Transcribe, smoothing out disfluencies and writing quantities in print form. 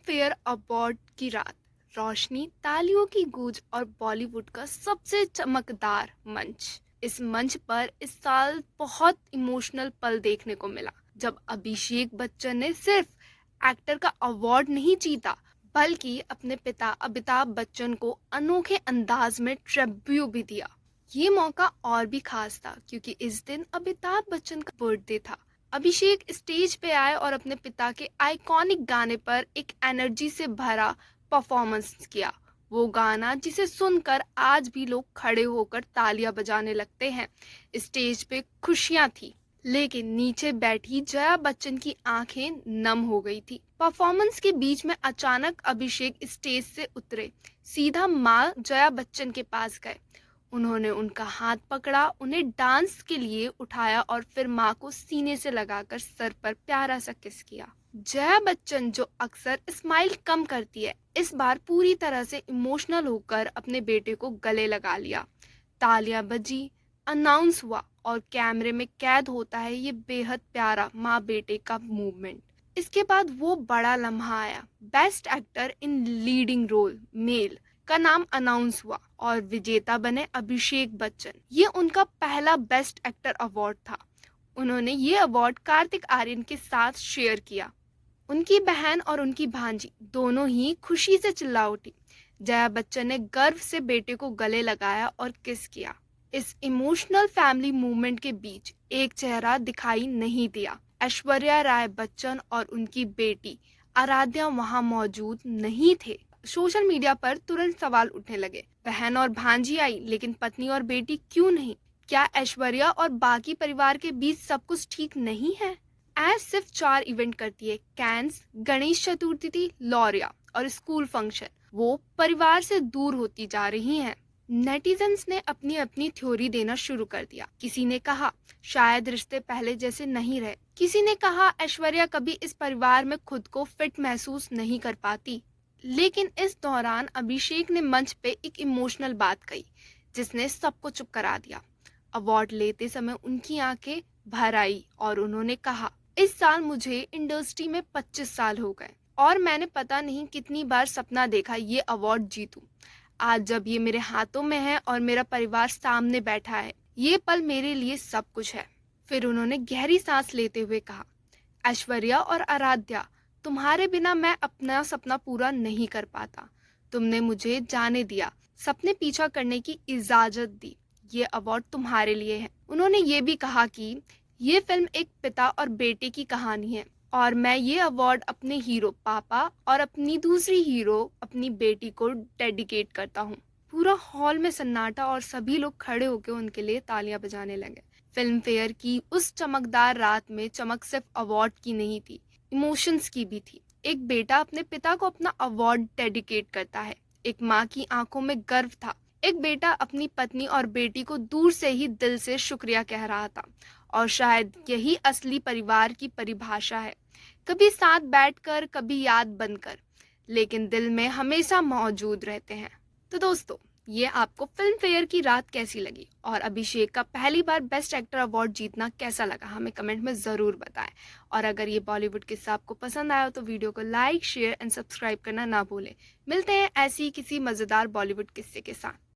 Fair award की रात, रोशनी, तालियों की गूंज और बॉलीवुड का सबसे चमकदार मंच। इस मंच पर इस साल बहुत इमोशनल पल देखने को मिला जब अभिषेक बच्चन ने सिर्फ एक्टर का अवार्ड नहीं जीता, बल्कि अपने पिता अमिताभ बच्चन को अनोखे अंदाज में ट्रिब्यूट भी दिया। ये मौका और भी खास था क्योंकि इस दिन अमिताभ बच्चन का बर्थडे था। अभिषेक स्टेज पे आए और अपने पिता के आइकॉनिक गाने पर एक एनर्जी से भरा परफॉर्मेंस किया। वो गाना जिसे सुनकर आज भी लोग खड़े होकर तालियां बजाने लगते हैं। स्टेज पे खुशियां थी, लेकिन नीचे बैठी जया बच्चन की आंखें नम हो गई थी। परफॉर्मेंस के बीच में अचानक अभिषेक स्टेज से उतरे, सीधा माँ जया बच्चन के पास गए। उन्होंने उनका हाथ पकड़ा, उन्हें डांस के लिए उठाया और फिर माँ को सीने से लगाकर सर पर प्यारा सा किस किया। जया बच्चन, जो अक्सर स्माइल कम करती है, इस बार पूरी तरह से इमोशनल होकर अपने बेटे को गले लगा लिया। तालियां बजी, अनाउंस हुआ और कैमरे में कैद होता है ये बेहद प्यारा माँ बेटे का मूवमेंट। इसके बाद वो बड़ा लम्हा आया, best actor in leading role male का नाम अनाउंस हुआ और विजेता बने अभिषेक बच्चन। ये उनका पहला बेस्ट एक्टर अवार्ड था। उन्होंने ये अवार्ड कार्तिक आर्यन के साथ शेयर किया। उनकी बहन और उनकी भांजी दोनों ही खुशी से चिल्ला उठी। जया बच्चन ने गर्व से बेटे को गले लगाया और किस किया। इस इमोशनल फैमिली मूवमेंट के बीच एक चेहरा दिखाई नहीं दिया। ऐश्वर्या राय बच्चन और उनकी बेटी आराध्या वहां मौजूद नहीं थे। सोशल मीडिया पर तुरंत सवाल उठने लगे, बहन और भांजी आई लेकिन पत्नी और बेटी क्यों नहीं? क्या ऐश्वर्या और बाकी परिवार के बीच सब कुछ ठीक नहीं है? ऐश सिर्फ 4 इवेंट करती है, कैंस, गणेश चतुर्थी, लॉरिया और स्कूल फंक्शन। वो परिवार से दूर होती जा रही हैं। नेटिजन्स ने अपनी अपनी थ्योरी देना शुरू कर दिया। किसी ने कहा शायद रिश्ते पहले जैसे नहीं रहे। किसी ने कहा ऐश्वर्या कभी इस परिवार में खुद को फिट महसूस नहीं कर पाती। लेकिन इस दौरान अभिषेक ने मंच पे एक इमोशनल बात कही जिसने सबको चुप करा दिया। अवार्ड लेते समय उनकी आंखें भर आई और उन्होंने कहा, इस साल मुझे इंडस्ट्री में 25 साल हो गए और मैंने पता नहीं कितनी बार सपना देखा ये अवार्ड जीतूं। आज जब ये मेरे हाथों में है और मेरा परिवार सामने बैठा है, ये पल मेरे लिए सब कुछ है। फिर उन्होंने गहरी सांस लेते हुए कहा, ऐश्वर्या और आराध्या, तुम्हारे बिना मैं अपना सपना पूरा नहीं कर पाता। तुमने मुझे जाने दिया, सपने पीछा करने की इजाजत दी। ये अवार्ड तुम्हारे लिए है। उन्होंने ये भी कहा कि ये फिल्म एक पिता और बेटे की कहानी है और मैं ये अवार्ड अपने हीरो पापा और अपनी दूसरी हीरो अपनी बेटी को डेडिकेट करता हूँ। पूरा हॉल में सन्नाटा और सभी लोग खड़े होकर उनके लिए तालियां बजाने लगे। फिल्म फेयर की उस चमकदार रात में चमक सिर्फ अवार्ड की नहीं थी, इमोशंस की भी थी। एक बेटा अपने पिता को अपना अवार्ड डेडिकेट करता है। एक माँ की आंखों में गर्व था। एक बेटा अपनी पत्नी और बेटी को दूर से ही दिल से शुक्रिया कह रहा था। और शायद यही असली परिवार की परिभाषा है, कभी साथ बैठकर, कभी याद बनकर, लेकिन दिल में हमेशा मौजूद रहते हैं। तो दोस्तों, ये आपको फिल्म फेयर की रात कैसी लगी और अभिषेक का पहली बार बेस्ट एक्टर अवार्ड जीतना कैसा लगा, हमें कमेंट में ज़रूर बताएं। और अगर ये बॉलीवुड किस्सा आपको पसंद आया तो वीडियो को लाइक, शेयर एंड सब्सक्राइब करना ना भूलें। मिलते हैं ऐसी किसी मज़ेदार बॉलीवुड किस्से के साथ।